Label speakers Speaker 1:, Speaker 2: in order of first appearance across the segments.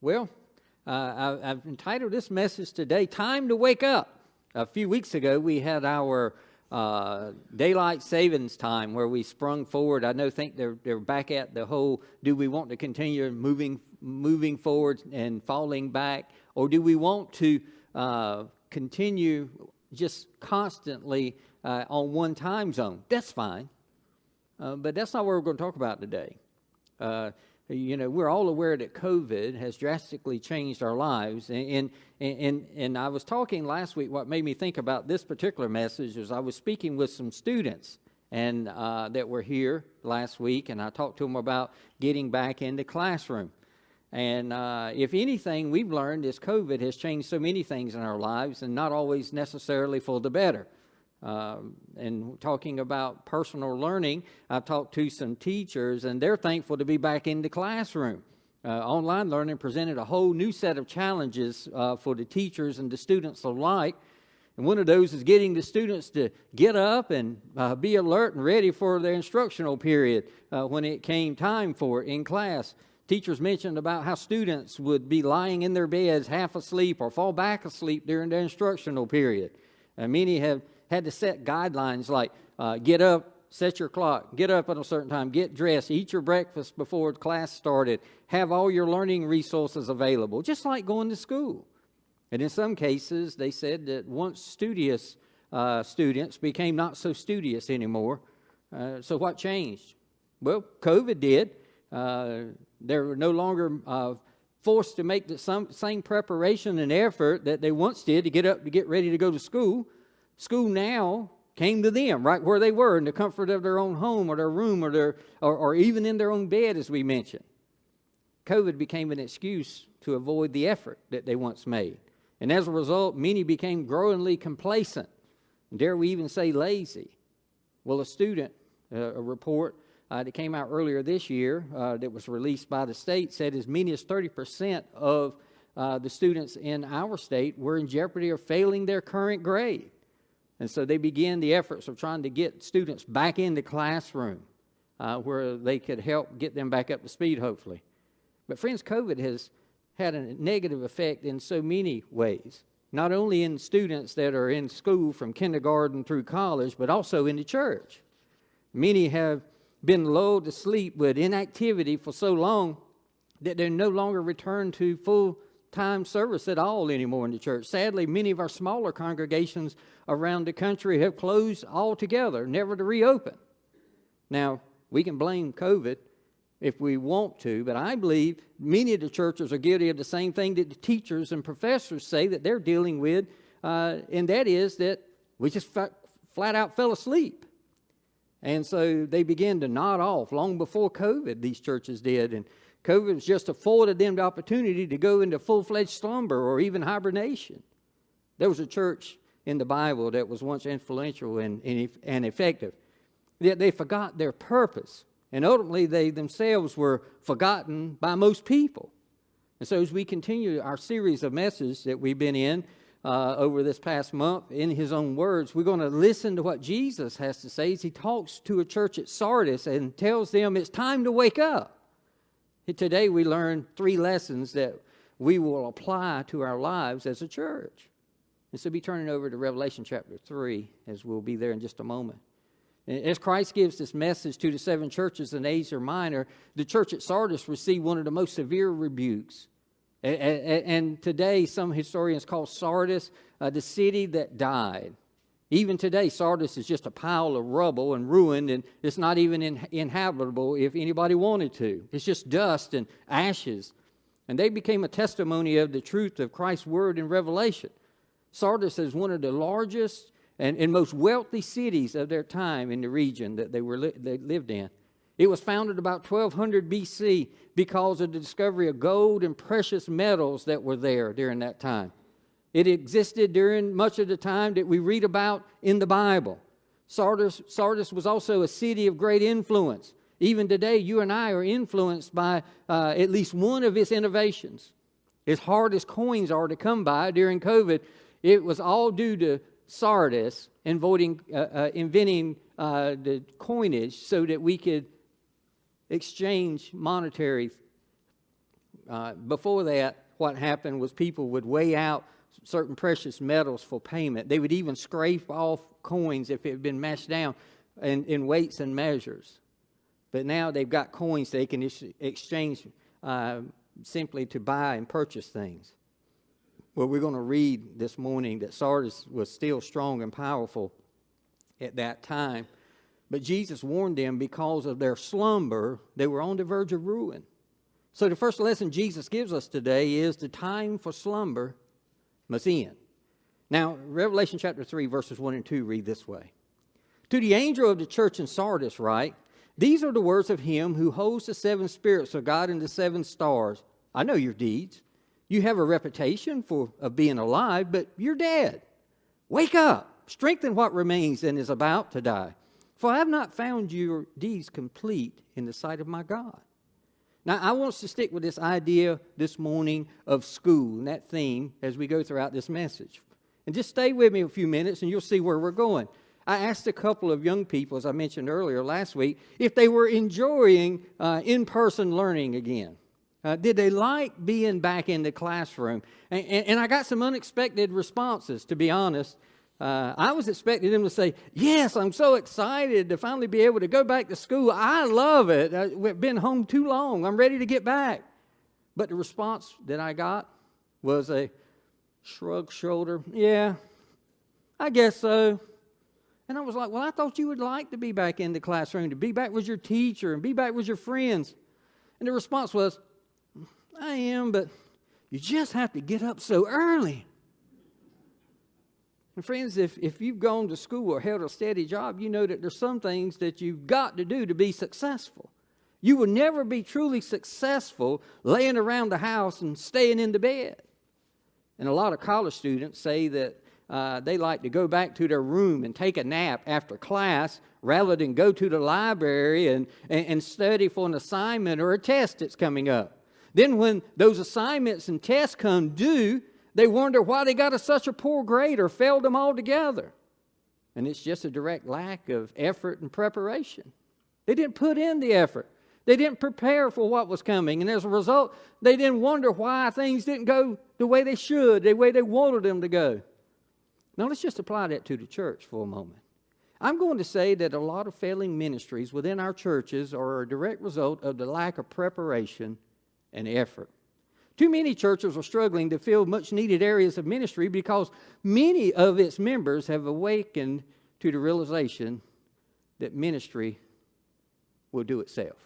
Speaker 1: Well, I've entitled this message today, Time to Wake Up. A few weeks ago, we had our daylight savings time where we sprung forward. I think they're back at the whole, do we want to continue moving forward and falling back, or do we want to continue just constantly on one time zone? That's fine, but that's not what we're going to talk about today. We're all aware that COVID has drastically changed our lives. And I was talking last week, what made me think about this particular message is I was speaking with some students and that were here last week, and I talked to them about getting back into classroom. And if anything we've learned is COVID has changed so many things in our lives, and not always necessarily for the better. And talking about personal learning, I've talked to some teachers, and they're thankful to be back in the classroom. Online learning presented a whole new set of challenges for the teachers and the students alike. And one of those is getting the students to get up and be alert and ready for their instructional period when it came time for it in class. Teachers mentioned about how students would be lying in their beds half asleep or fall back asleep during their instructional period. Many have had to set guidelines like get up, set your clock, get up at a certain time, get dressed, eat your breakfast before class started, have all your learning resources available, just like going to school. And in some cases, they said that once studious students became not so studious anymore. So what changed? Well, COVID did. They were no longer forced to make the same preparation and effort that they once did to get up to get ready to go to school. School now came to them right where they were in the comfort of their own home or their room or even in their own bed, as we mentioned. COVID became an excuse to avoid the effort that they once made. And as a result, many became growingly complacent. Dare we even say lazy? Well, a report that came out earlier this year that was released by the state said as many as 30% of the students in our state were in jeopardy of failing their current grade. And so they began the efforts of trying to get students back in the classroom where they could help get them back up to speed, hopefully. But friends, COVID has had a negative effect in so many ways, not only in students that are in school from kindergarten through college, but also in the church. Many have been lulled to sleep with inactivity for so long that they no longer return to full-time service at all anymore in the church. Sadly, many of our smaller congregations around the country have closed altogether, never to reopen. Now, we can blame COVID if we want to, but I believe many of the churches are guilty of the same thing that the teachers and professors say that they're dealing with, and that is that we just flat out fell asleep. And so they began to nod off long before COVID, these churches did, and COVID was just afforded them the opportunity to go into full-fledged slumber or even hibernation. There was a church in the Bible that was once influential and effective. Yet they forgot their purpose, and ultimately they themselves were forgotten by most people. And so as we continue our series of messages that we've been in over this past month, in his own words, we're going to listen to what Jesus has to say as he talks to a church at Sardis and tells them it's time to wake up. Today we learn 3 lessons that we will apply to our lives as a church. And so be turning over to Revelation chapter 3, as we'll be there in just a moment. As Christ gives this message to the 7 churches in Asia Minor, the church at Sardis received one of the most severe rebukes. And today, some historians call Sardis the city that died. Even today, Sardis is just a pile of rubble and ruined, and it's not even inhabitable if anybody wanted to. It's just dust and ashes. And they became a testimony of the truth of Christ's word in Revelation. Sardis is one of the largest and most wealthy cities of their time in the region that they lived in. It was founded about 1200 BC because of the discovery of gold and precious metals that were there during that time. It existed during much of the time that we read about in the Bible. Sardis was also a city of great influence. Even today, you and I are influenced by at least one of its innovations. As hard as coins are to come by during COVID, it was all due to Sardis inventing the coinage so that we could exchange monetary before that, what happened was people would weigh out certain precious metals for payment. They would even scrape off coins if it had been mashed down in weights and measures. But now they've got coins they can exchange simply to buy and purchase things. Well, we're going to read this morning that Sardis was still strong and powerful at that time. But Jesus warned them because of their slumber, they were on the verge of ruin. So the first lesson Jesus gives us today is the time for slumber must end. Now, Revelation chapter 3, verses 1 and 2 read this way. To the angel of the church in Sardis write, these are the words of him who holds the seven spirits of God and the seven stars. I know your deeds. You have a reputation of being alive, but you're dead. Wake up, strengthen what remains and is about to die. For I have not found your deeds complete in the sight of my God. Now, I want us to stick with this idea this morning of school and that theme as we go throughout this message. And just stay with me a few minutes and you'll see where we're going. I asked a couple of young people, as I mentioned earlier last week, if they were enjoying in-person learning again. Did they like being back in the classroom? And I got some unexpected responses, to be honest. I was expecting them to say, yes, I'm so excited to finally be able to go back to school. I love it. We've been home too long. I'm ready to get back. But the response that I got was a shrug shoulder. Yeah, I guess so. And I was like, well, I thought you would like to be back in the classroom, to be back with your teacher and be back with your friends. And the response was, I am, but you just have to get up so early. And friends, if you've gone to school or held a steady job, you know that there's some things that you've got to do to be successful. You will never be truly successful laying around the house and staying in the bed. And a lot of college students say that they like to go back to their room and take a nap after class rather than go to the library and study for an assignment or a test that's coming up. Then when those assignments and tests come due, they wonder why they got such a poor grade or failed them altogether. And it's just a direct lack of effort and preparation. They didn't put in the effort. They didn't prepare for what was coming. And as a result, they didn't wonder why things didn't go the way they should, the way they wanted them to go. Now let's just apply that to the church for a moment. I'm going to say that a lot of failing ministries within our churches are a direct result of the lack of preparation and effort. Too many churches are struggling to fill much needed areas of ministry because many of its members have awakened to the realization that ministry will do itself.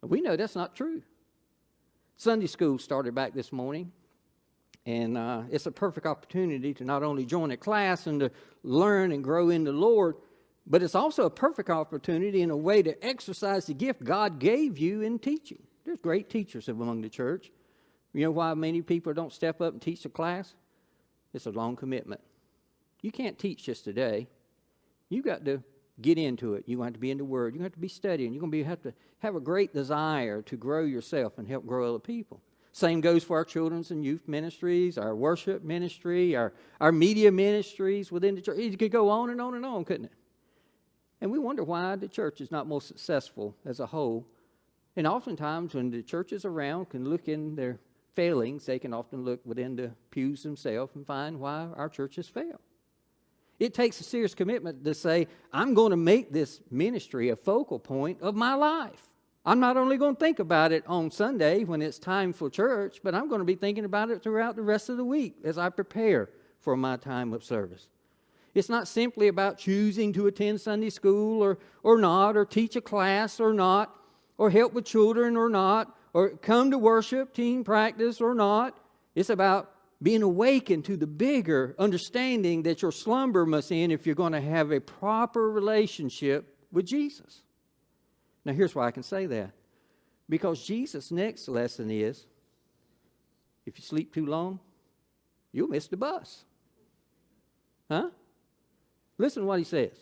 Speaker 1: We know that's not true. Sunday school started back this morning, and it's a perfect opportunity to not only join a class and to learn and grow in the Lord, but it's also a perfect opportunity and a way to exercise the gift God gave you in teaching. There's great teachers among the church. You know why many people don't step up and teach a class? It's a long commitment. You can't teach just today. You've got to get into it. You're going to have to be in the Word. You're going to have to be studying. You're going to have to have a great desire to grow yourself and help grow other people. Same goes for our children's and youth ministries, our worship ministry, our media ministries within the church. It could go on and on and on, couldn't it? And we wonder why the church is not more successful as a whole. And oftentimes when the churches around can look in their failings, they can often look within the pews themselves and find why our churches fail. It takes a serious commitment to say, I'm going to make this ministry a focal point of my life. I'm not only going to think about it on Sunday when it's time for church, but I'm going to be thinking about it throughout the rest of the week as I prepare for my time of service. It's not simply about choosing to attend Sunday school or not, or teach a class or not, or help with children or not, or come to worship, team practice or not. It's about being awakened to the bigger understanding that your slumber must end if you're going to have a proper relationship with Jesus. Now here's why I can say that. Because Jesus' next lesson is, if you sleep too long, you'll miss the bus. Huh? Listen to what he says.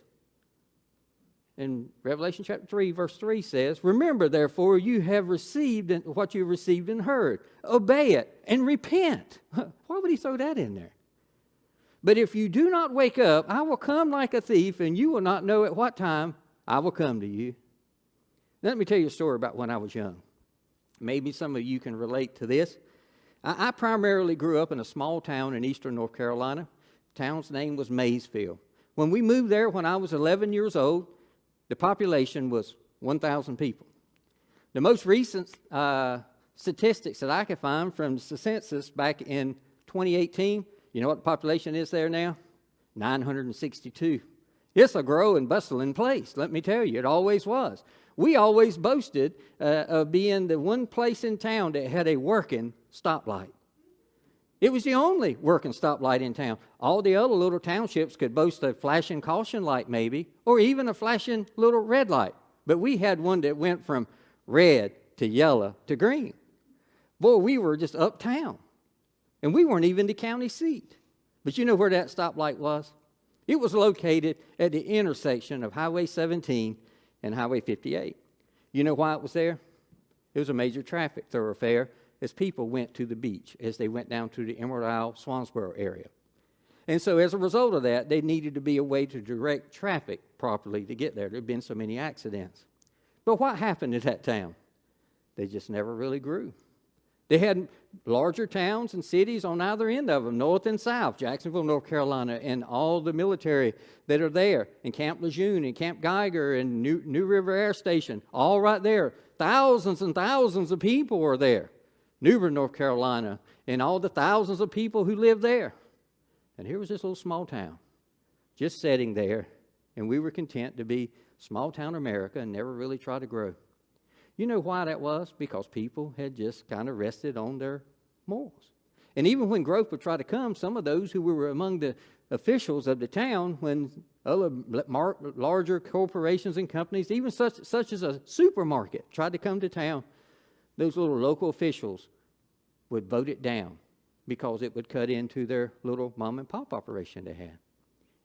Speaker 1: In Revelation chapter 3, verse 3 says, remember, therefore, you have received what you have received and heard. Obey it and repent. Why would he throw that in there? But if you do not wake up, I will come like a thief, and you will not know at what time I will come to you. Let me tell you a story about when I was young. Maybe some of you can relate to this. I primarily grew up in a small town in eastern North Carolina. The town's name was Maysville. When we moved there when I was 11 years old, the population was 1,000 people. The most recent statistics that I could find from the census back in 2018, you know what the population is there now? 962. It's a growing, bustling place, let me tell you. It always was. We always boasted of being the one place in town that had a working stoplight. It was the only working stoplight in town. All the other little townships could boast a flashing caution light maybe, or even a flashing little red light. But we had one that went from red to yellow to green. Boy, we were just uptown. And we weren't even the county seat. But you know where that stoplight was? It was located at the intersection of Highway 17 and Highway 58. You know why it was there? It was a major traffic thoroughfare as people went to the beach, as they went down to the Emerald Isle, Swansboro area. And so as a result of that, there needed to be a way to direct traffic properly to get there. There had been so many accidents. But what happened to that town? They just never really grew. They had larger towns and cities on either end of them, north and south, Jacksonville, North Carolina, and all the military that are there, and Camp Lejeune, and Camp Geiger, and New River Air Station, all right there. Thousands and thousands of people are there. Newbern, North Carolina, and all the thousands of people who live there. And here was this little small town, just sitting there, and we were content to be small town America and never really try to grow. You know why that was? Because people had just kind of rested on their morals. And even when growth would try to come, some of those who were among the officials of the town, when other larger corporations and companies, even such as a supermarket, tried to come to town, those little local officials would vote it down because it would cut into their little mom and pop operation they had.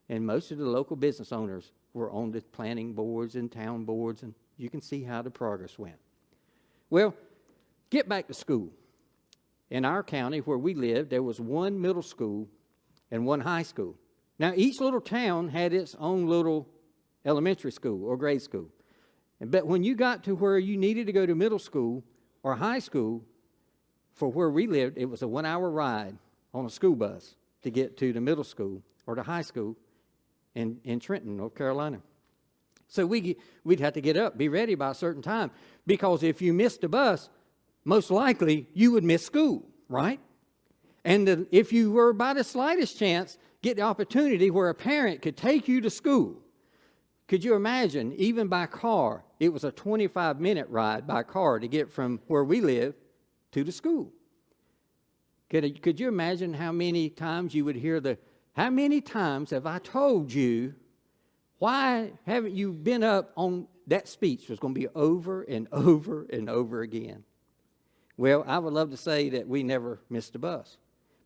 Speaker 1: And most of the local business owners were on the planning boards and town boards, and you can see how the progress went. Well, get back to school. In our county where we lived, there was one middle school and one high school. Now, each little town had its own little elementary school or grade school. But when you got to where you needed to go to middle school or high school, for where we lived, it was a 1-hour ride on a school bus to get to the middle school or the high school in Trenton, North Carolina. So we'd have to get up, be ready by a certain time, because if you missed the bus, most likely you would miss school, right? And if you were by the slightest chance, get the opportunity where a parent could take you to school. Could you imagine, even by car, it was a 25-minute ride by car to get from where we live to the school. Could you imagine how many times you would hear how many times have I told you, why haven't you been up on that speech? Was going to be over and over and over again. Well, I would love to say that we never missed a bus.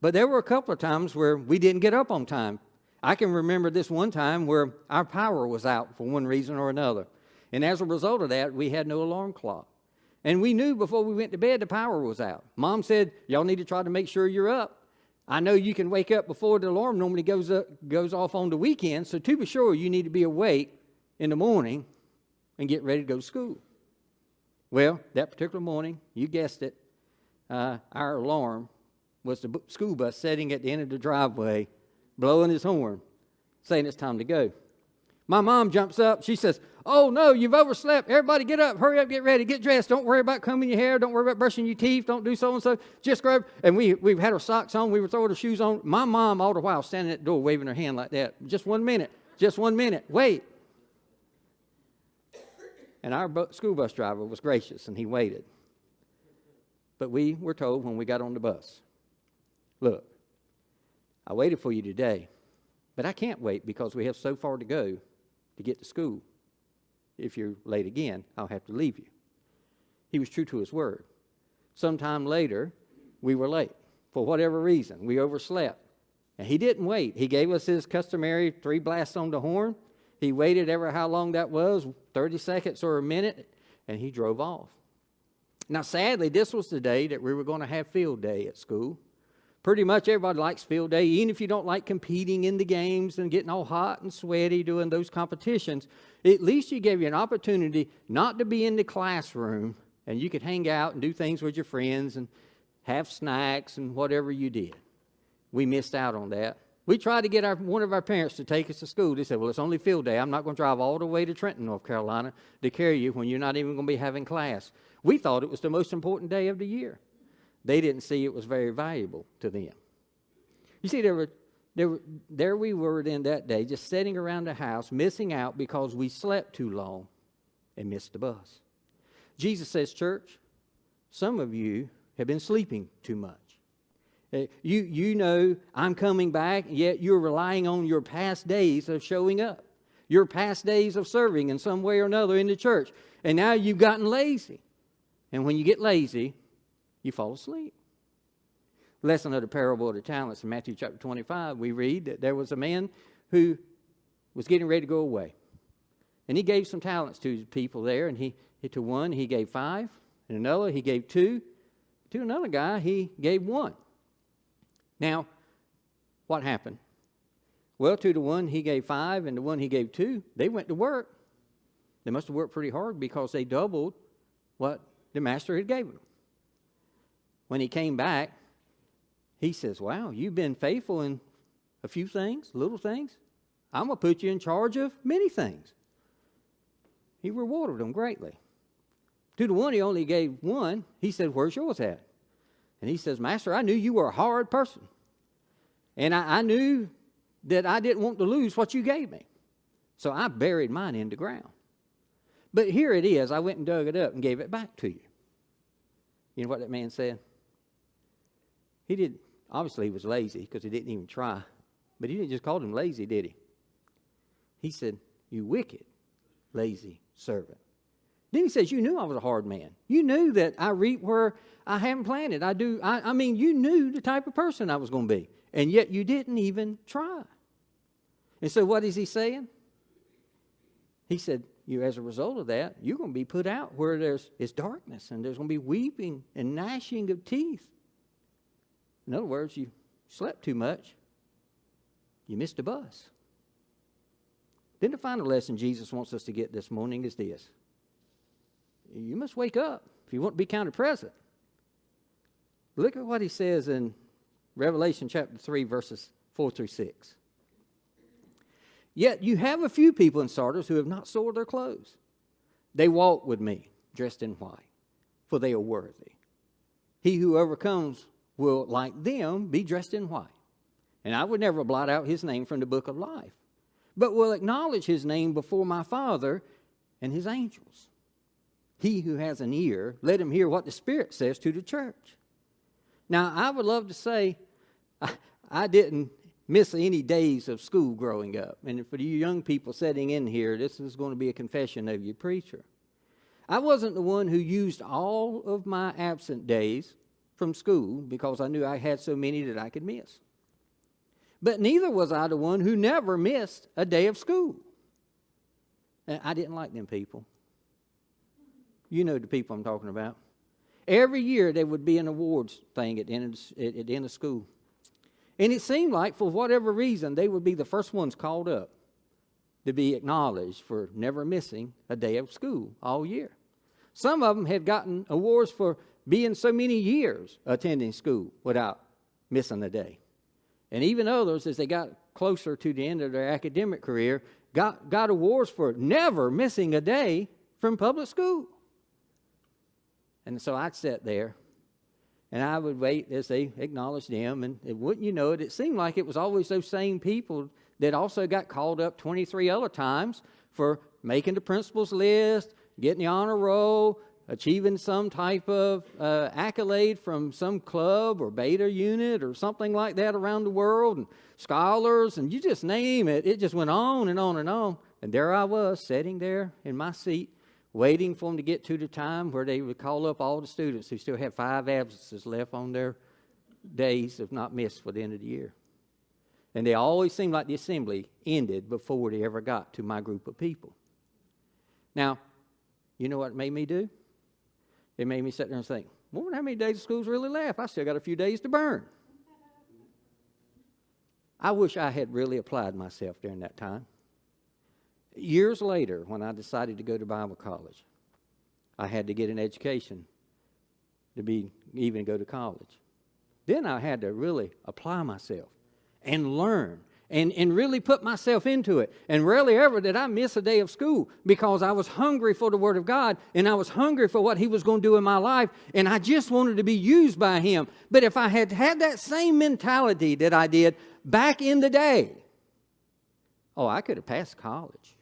Speaker 1: But there were a couple of times where we didn't get up on time. I can remember this one time where our power was out for one reason or another. And as a result of that, we had no alarm clock. And we knew before we went to bed the power was out. Mom said, y'all need to try to make sure you're up. I know you can wake up before the alarm normally goes off on the weekend, so to be sure, you need to be awake in the morning and get ready to go to school. Well, that particular morning, you guessed it, our alarm was the school bus sitting at the end of the driveway, blowing his horn, saying it's time to go. My mom jumps up. She says, oh, no, you've overslept. Everybody get up. Hurry up, get ready, get dressed. Don't worry about combing your hair. Don't worry about brushing your teeth. Don't do so-and-so. Just grab. And we've had our socks on. We were throwing our shoes on. My mom, all the while, standing at the door, waving her hand like that. Just 1 minute. Just 1 minute. Wait. And our school bus driver was gracious, and he waited. But we were told when we got on the bus, look, I waited for you today, but I can't wait because we have so far to go to get to school. If you're late again, I'll have to leave you. He was true to his word. Sometime later, we were late. For whatever reason, we overslept. And he didn't wait. He gave us his customary 3 blasts on the horn. He waited ever how long that was, 30 seconds or a minute, and he drove off. Now, sadly, this was the day that we were going to have field day at school. Pretty much everybody likes field day, even if you don't like competing in the games and getting all hot and sweaty doing those competitions. At least you gave you an opportunity not to be in the classroom and you could hang out and do things with your friends and have snacks and whatever you did. We missed out on that. We tried to get one of our parents to take us to school. They said, well, it's only field day. I'm not going to drive all the way to Trenton, North Carolina to carry you when you're not even going to be having class. We thought it was the most important day of the year. They didn't see it was very valuable to them. You see, there we were then that day, just sitting around the house, missing out because we slept too long and missed the bus. Jesus says, church, some of you have been sleeping too much. You know I'm coming back, yet you're relying on your past days of showing up, your past days of serving in some way or another in the church. And now you've gotten lazy. And when you get lazy, you fall asleep. Lesson of the parable of the talents in Matthew chapter 25, we read that there was a man who was getting ready to go away. And he gave some talents to his people there, and to one he gave 5, and another he gave 2. To another guy he gave 1. Now, what happened? Well, to the one he gave 5 and the one he gave 2, they went to work. They must have worked pretty hard because they doubled what the master had given them. When he came back, he says, wow, you've been faithful in a few things, little things. I'm going to put you in charge of many things. He rewarded them greatly. To the one he only gave 1, he said, where's yours at? And he says, Master, I knew you were a hard person. And I knew that I didn't want to lose what you gave me. So I buried mine in the ground. But here it is. I went and dug it up and gave it back to you. You know what that man said? Obviously he was lazy because he didn't even try. But he didn't just call him lazy, did he? He said, you wicked, lazy servant. Then he says, you knew I was a hard man. You knew that I reap where I haven't planted. I mean, you knew the type of person I was going to be. And yet you didn't even try. And so what is he saying? He said, as a result of that, you're going to be put out where it's darkness and there's going to be weeping and gnashing of teeth. In other words, you slept too much. You missed a bus. Then the final lesson Jesus wants us to get this morning is this. You must wake up if you want to be counted present. Look at what he says in Revelation chapter 3, verses 4 through 6. Yet you have a few people in Sardis who have not soiled their clothes. They walk with me, dressed in white, for they are worthy. He who overcomes will, like them, be dressed in white. And I would never blot out his name from the book of life, but will acknowledge his name before my Father and his angels. He who has an ear, let him hear what the Spirit says to the church. Now, I would love to say I didn't miss any days of school growing up. And for you young people sitting in here, this is going to be a confession of your preacher. I wasn't the one who used all of my absent days from school because I knew I had so many that I could miss. But neither was I the one who never missed a day of school. And I didn't like them people. You know the people I'm talking about. Every year there would be an awards thing at the end of school. And it seemed like for whatever reason they would be the first ones called up to be acknowledged for never missing a day of school all year. Some of them had gotten awards for being so many years attending school without missing a day. And even others, as they got closer to the end of their academic career, got awards for never missing a day from public school. And so I'd sit there, and I would wait as they acknowledged them, and wouldn't you know it, it seemed like it was always those same people that also got called up 23 other times for making the principal's list, getting the honor roll, achieving some type of accolade from some club or beta unit or something like that around the world, and scholars, and you just name it. It just went on and on and on. And there I was, sitting there in my seat, waiting for them to get to the time where they would call up all the students who still had 5 absences left on their days if not missed for the end of the year. And they always seemed like the assembly ended before they ever got to my group of people. Now, you know what it made me do? It made me sit there and think, wonder how many days of school's really left. I still got a few days to burn. I wish I had really applied myself during that time. Years later, when I decided to go to Bible college, I had to get an education to even go to college. Then I had to really apply myself and learn and really put myself into it. And rarely ever did I miss a day of school because I was hungry for the Word of God and I was hungry for what He was going to do in my life, and I just wanted to be used by Him. But if I had had that same mentality that I did back in the day, I could have passed college.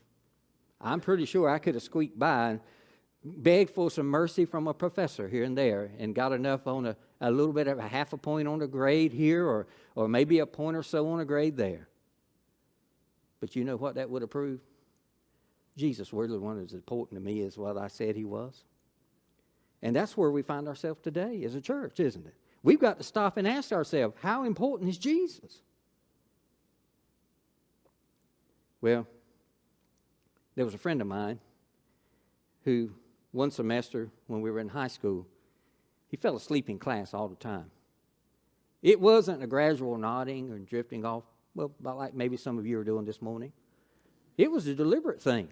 Speaker 1: I'm pretty sure I could have squeaked by and begged for some mercy from a professor here and there and got enough on a little bit of a half a point on a grade here or maybe a point or so on a grade there. But you know what that would have proved? Jesus really wasn't as important to me as what I said He was. And that's where we find ourselves today as a church, isn't it? We've got to stop and ask ourselves, how important is Jesus? Well, there was a friend of mine who one semester when we were in high school, he fell asleep in class all the time. It wasn't a gradual nodding or drifting off, about like maybe some of you are doing this morning. It was a deliberate thing.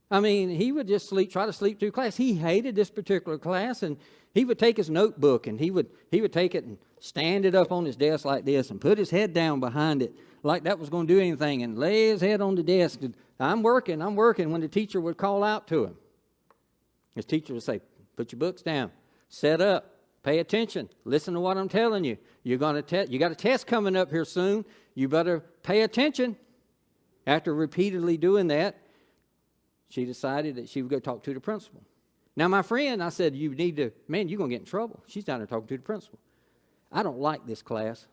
Speaker 1: I mean, he would just try to sleep through class. He hated this particular class, and he would take his notebook and he would take it and stand it up on his desk like this and put his head down behind it like that was going to do anything and lay his head on the desk. I'm working, when the teacher would call out to him. His teacher would say, put your books down, set up, pay attention, listen to what I'm telling you. You got a test coming up here soon. You better pay attention. After repeatedly doing that, she decided that she would go talk to the principal. Now, my friend, I said, you're going to get in trouble. She's down there talking to the principal. I don't like this class.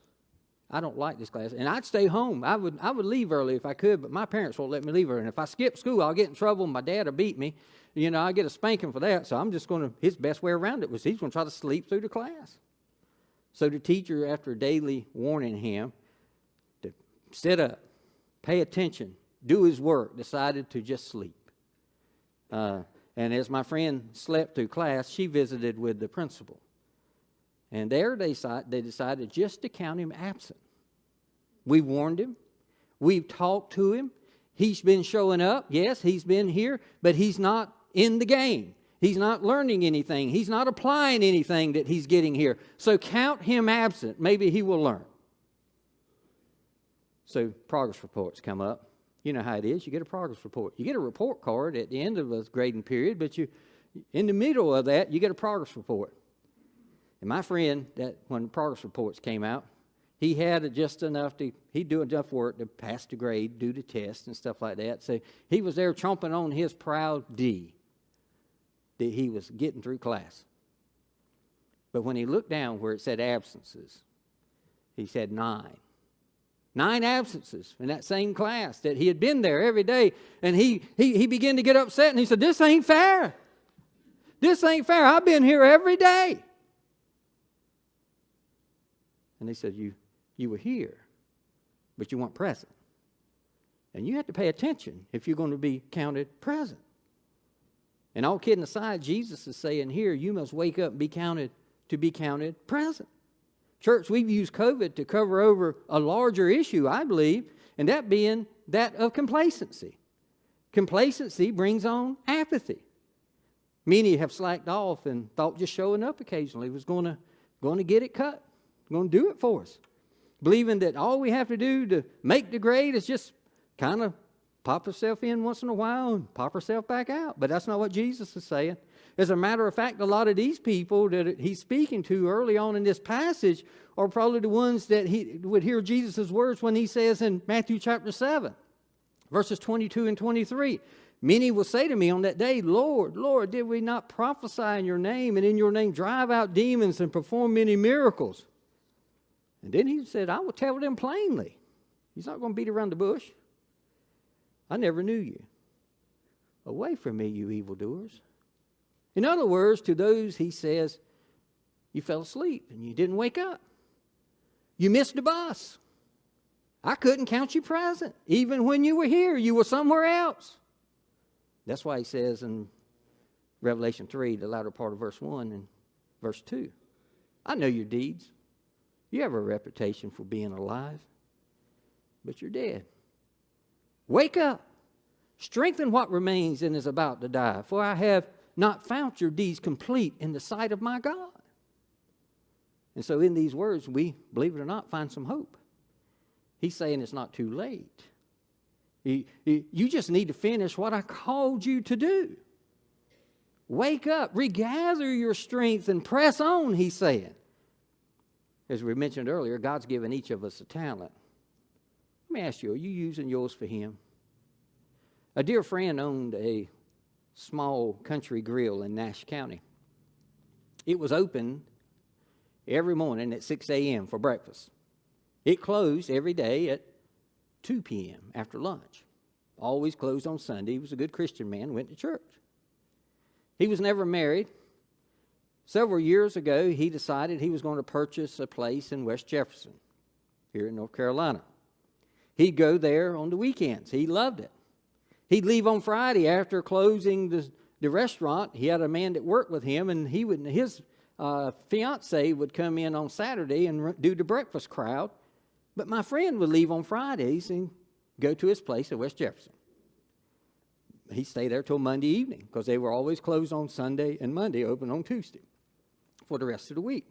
Speaker 1: And I'd stay home. I would leave early if I could, but my parents won't let me leave early. And if I skip school, I'll get in trouble, and my dad will beat me. I get a spanking for that. So I'm just his best way around it was he's going to try to sleep through the class. So the teacher, after daily warning him to sit up, pay attention, do his work, decided to just sleep. And as my friend slept through class, she visited with the principal. And there they decided just to count him absent. We warned him. We've talked to him. He's been showing up. Yes, he's been here, but he's not in the game. He's not learning anything. He's not applying anything that he's getting here. So count him absent. Maybe he will learn. So progress reports come up. You know how it is. You get a progress report. You get a report card at the end of a grading period, but in the middle of that, you get a progress report. And my friend, that when the progress reports came out, he had just enough he'd do enough work to pass the grade, do the test and stuff like that. So he was there chomping on his proud D that he was getting through class. But when he looked down where it said absences, he said 9. 9 absences in that same class that he had been there every day. And he began to get upset, and he said, this ain't fair. This ain't fair. I've been here every day. And they said, you were here, but you weren't present. And you have to pay attention if you're going to be counted present. And all kidding aside, Jesus is saying here, you must wake up and be counted present. Church, we've used COVID to cover over a larger issue, I believe, and that being that of complacency. Complacency brings on apathy. Many have slacked off and thought just showing up occasionally was going to get it cut, going to do it for us. Believing that all we have to do to make the grade is just kind of pop ourselves in once in a while and pop ourselves back out. But that's not what Jesus is saying. As a matter of fact, a lot of these people that he's speaking to early on in this passage are probably the ones that he would hear Jesus' words when he says in Matthew chapter 7, verses 22 and 23, many will say to me on that day, Lord, Lord, did we not prophesy in your name and in your name drive out demons and perform many miracles? And then he said, I will tell them plainly. He's not going to beat around the bush. I never knew you. Away from me, you evildoers. In other words, to those, he says, you fell asleep and you didn't wake up. You missed the bus. I couldn't count you present. Even when you were here, you were somewhere else. That's why he says in Revelation 3, the latter part of verse 1 and verse 2, I know your deeds. You have a reputation for being alive, but you're dead. Wake up. Strengthen what remains and is about to die. For I have not found your deeds complete in the sight of my God. And so in these words, we, believe it or not, find some hope. He's saying it's not too late. You just need to finish what I called you to do. Wake up, regather your strength, and press on, he's saying. As we mentioned earlier, God's given each of us a talent. Let me ask you, are you using yours for him? A dear friend owned a small country grill in Nash County. It was open every morning at 6 a.m. for breakfast. It closed every day at 2 p.m. after lunch. Always closed on Sunday. He was a good Christian man, went to church. He was never married. Several years ago, he decided he was going to purchase a place in West Jefferson, here in North Carolina. He'd go there on the weekends. He loved it. He'd leave on Friday after closing the restaurant. He had a man that worked with him, and his fiance would come in on Saturday and do the breakfast crowd. But my friend would leave on Fridays and go to his place at West Jefferson. He'd stay there till Monday evening because they were always closed on Sunday and Monday, open on Tuesday for the rest of the week.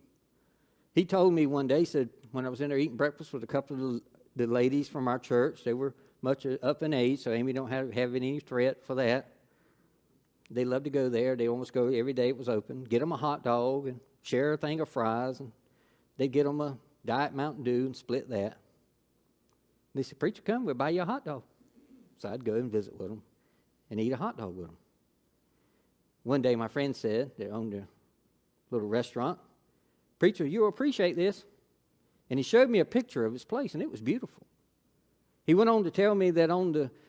Speaker 1: He told me one day, he said, when I was in there eating breakfast with a couple of the ladies from our church, they were much up in age, so Amy don't have any threat for that. They love to go there. They almost go every day it was open. Get them a hot dog and share a thing of fries, and they'd get them a Diet Mountain Dew and split that. They said, preacher, come, we'll buy you a hot dog. So I'd go and visit with them and eat a hot dog with them. One day my friend said, they owned a little restaurant, preacher, you'll appreciate this. And he showed me a picture of his place, and it was beautiful. He went on to tell me that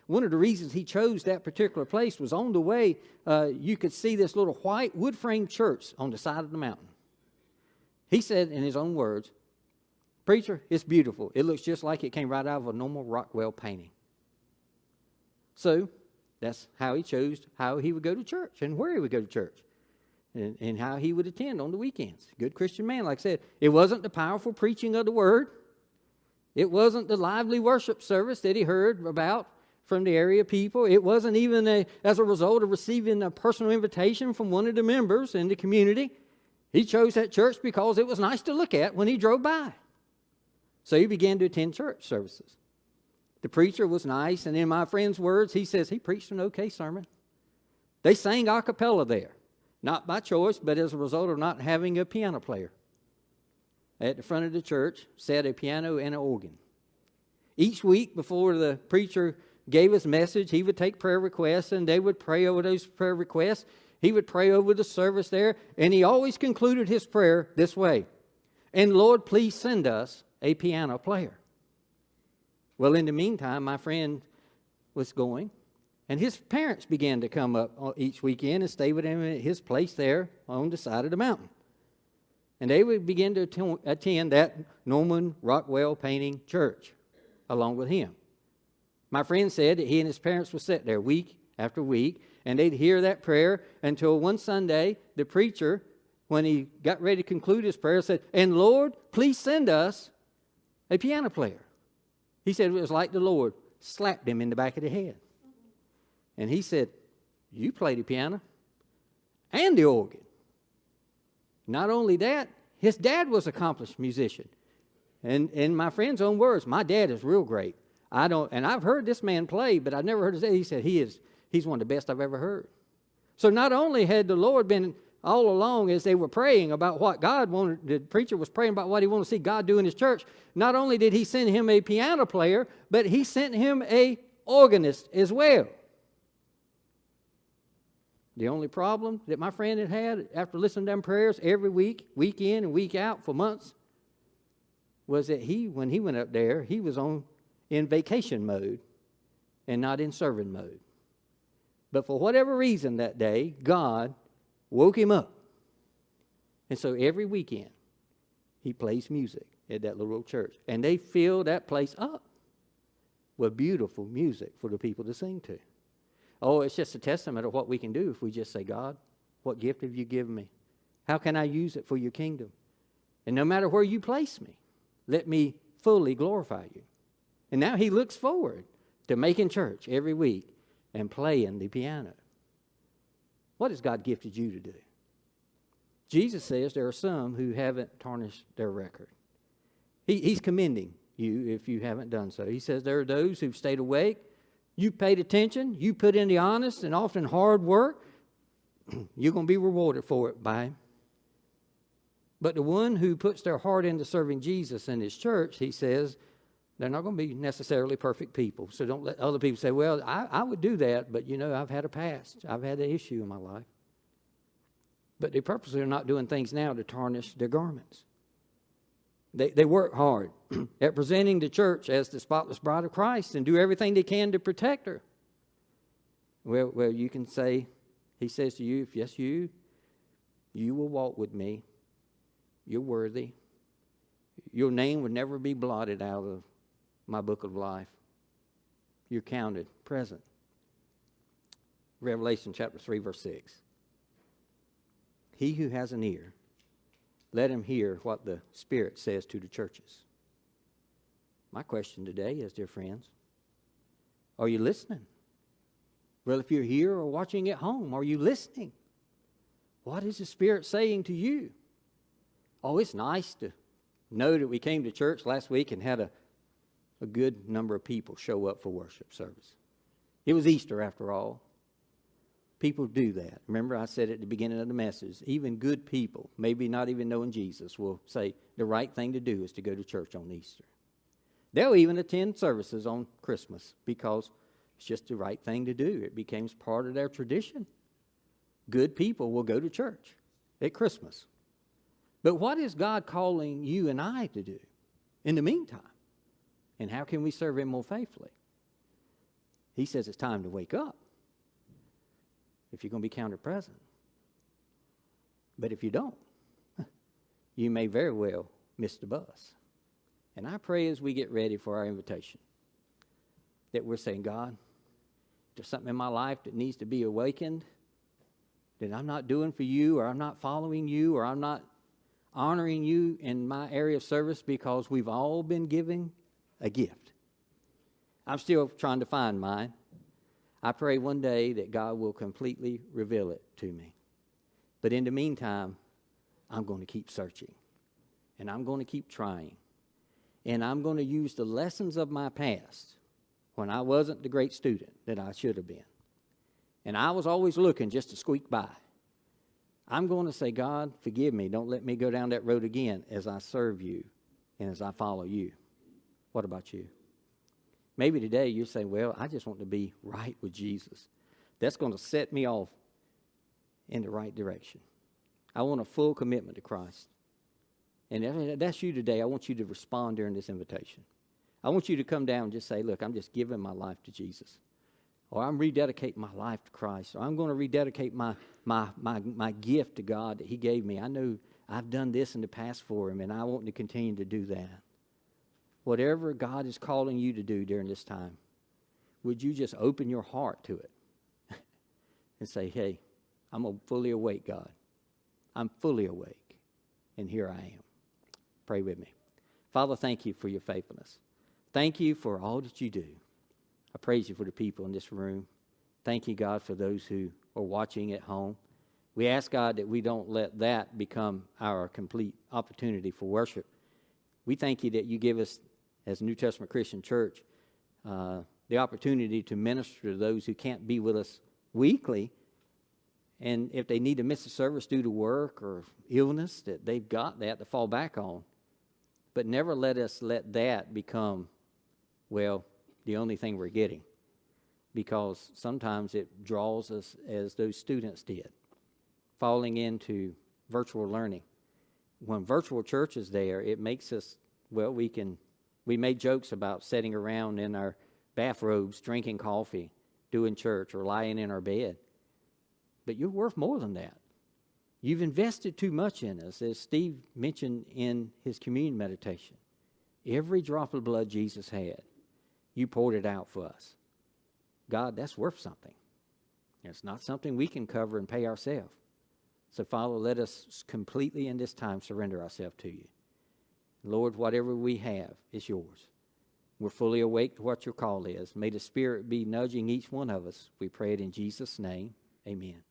Speaker 1: one of the reasons he chose that particular place was on the way, you could see this little white wood frame church on the side of the mountain. He said in his own words, preacher, it's beautiful. It looks just like it came right out of a normal Rockwell painting. So that's how he chose how he would go to church and where he would go to church and how he would attend on the weekends. Good Christian man, like I said. It wasn't the powerful preaching of the word. It wasn't the lively worship service that he heard about from the area people. It wasn't even as a result of receiving a personal invitation from one of the members in the community. He chose that church because it was nice to look at when he drove by. So he began to attend church services. The preacher was nice, and in my friend's words, he says he preached an okay sermon. They sang a cappella there, not by choice, but as a result of not having a piano player. At the front of the church sat a piano and an organ. Each week before the preacher gave his message, he would take prayer requests, and they would pray over those prayer requests. He would pray over the service there, and he always concluded his prayer this way: and Lord, please send us a piano player. Well, in the meantime, my friend was going, and his parents began to come up each weekend and stay with him at his place there on the side of the mountain. And they would begin to attend that Norman Rockwell painting church along with him. My friend said that he and his parents would sit there week after week, and they'd hear that prayer until one Sunday, the preacher, when he got ready to conclude his prayer, said, and Lord, please send us a piano player. He said it was like the Lord slapped him in the back of the head. And he said, you play the piano and the organ. Not only that, his dad was an accomplished musician. And in my friend's own words, my dad is real great. And I've heard this man play, but I've never heard his dad. He said he's one of the best I've ever heard. So not only had the Lord been all along as they were praying about what God wanted, the preacher was praying about what he wanted to see God do in his church, not only did he send him a piano player, but he sent him a organist as well. The only problem that my friend had after listening to them prayers every week, week in and week out for months, was that when he went up there, he was in vacation mode and not in serving mode. But for whatever reason that day, God woke him up. And so every weekend, he plays music at that little church. And they fill that place up with beautiful music for the people to sing to. Oh, it's just a testament of what we can do if we just say, God, what gift have you given me? How can I use it for your kingdom? And no matter where you place me, let me fully glorify you. And now he looks forward to making church every week and playing the piano. What has God gifted you to do? Jesus says there are some who haven't tarnished their record. He's commending you if you haven't done so. He says there are those who've stayed awake. You paid attention. You put in the honest and often hard work. You're going to be rewarded for it by Him. But the one who puts their heart into serving Jesus and His church, He says, they're not going to be necessarily perfect people. So don't let other people say, well, I would do that, but, I've had a past. I've had an issue in my life. But they purposely are not doing things now to tarnish their garments. They work hard at presenting the church as the spotless bride of Christ and do everything they can to protect her. Well, you can say, He says to you, if yes, you will walk with me. You're worthy. Your name would never be blotted out of my book of life. You're counted, present. Revelation chapter 3, verse 6. He who has an ear, let him hear what the Spirit says to the churches. My question today is, dear friends, are you listening? Well, if you're here or watching at home, are you listening? What is the Spirit saying to you? Oh, it's nice to know that we came to church last week and had a good number of people show up for worship service. It was Easter after all. People do that. Remember, I said at the beginning of the message, even good people, maybe not even knowing Jesus, will say the right thing to do is to go to church on Easter. They'll even attend services on Christmas because it's just the right thing to do. It becomes part of their tradition. Good people will go to church at Christmas. But what is God calling you and I to do in the meantime? And how can we serve Him more faithfully? He says it's time to wake up if you're going to be counted present. But if you don't, you may very well miss the bus. And I pray as we get ready for our invitation that we're saying, God, there's something in my life that needs to be awakened that I'm not doing for you, or I'm not following you, or I'm not honoring you in my area of service, because we've all been given a gift. I'm still trying to find mine. I pray one day that God will completely reveal it to me. But in the meantime, I'm going to keep searching. And I'm going to keep trying. And I'm going to use the lessons of my past when I wasn't the great student that I should have been. And I was always looking just to squeak by. I'm going to say, God, forgive me. Don't let me go down that road again as I serve you and as I follow you. What about you? Maybe today you're saying, well, I just want to be right with Jesus. That's going to set me off in the right direction. I want a full commitment to Christ. And if that's you today, I want you to respond during this invitation. I want you to come down and just say, look, I'm just giving my life to Jesus. Or I'm rededicating my life to Christ. Or I'm going to rededicate my gift to God that He gave me. I know I've done this in the past for Him, and I want to continue to do that. Whatever God is calling you to do during this time, would you just open your heart to it and say, hey, I'm fully awake, God. I'm fully awake, and here I am. Pray with me. Father, thank you for your faithfulness. Thank you for all that you do. I praise you for the people in this room. Thank you, God, for those who are watching at home. We ask, God, that we don't let that become our complete opportunity for worship. We thank you that you give us, as New Testament Christian Church, the opportunity to minister to those who can't be with us weekly. And if they need to miss a service due to work or illness, that they've got that to fall back on. But never let us let that become, well, the only thing we're getting. Because sometimes it draws us, as those students did, falling into virtual learning. When virtual church is there, it makes us, well, we made jokes about sitting around in our bathrobes, drinking coffee, doing church, or lying in our bed. But you're worth more than that. You've invested too much in us, as Steve mentioned in his communion meditation. Every drop of blood Jesus had, you poured it out for us. God, that's worth something. It's not something we can cover and pay ourselves. So, Father, let us completely in this time surrender ourselves to you. Lord, whatever we have is yours. We're fully awake to what your call is. May the Spirit be nudging each one of us. We pray it in Jesus' name. Amen.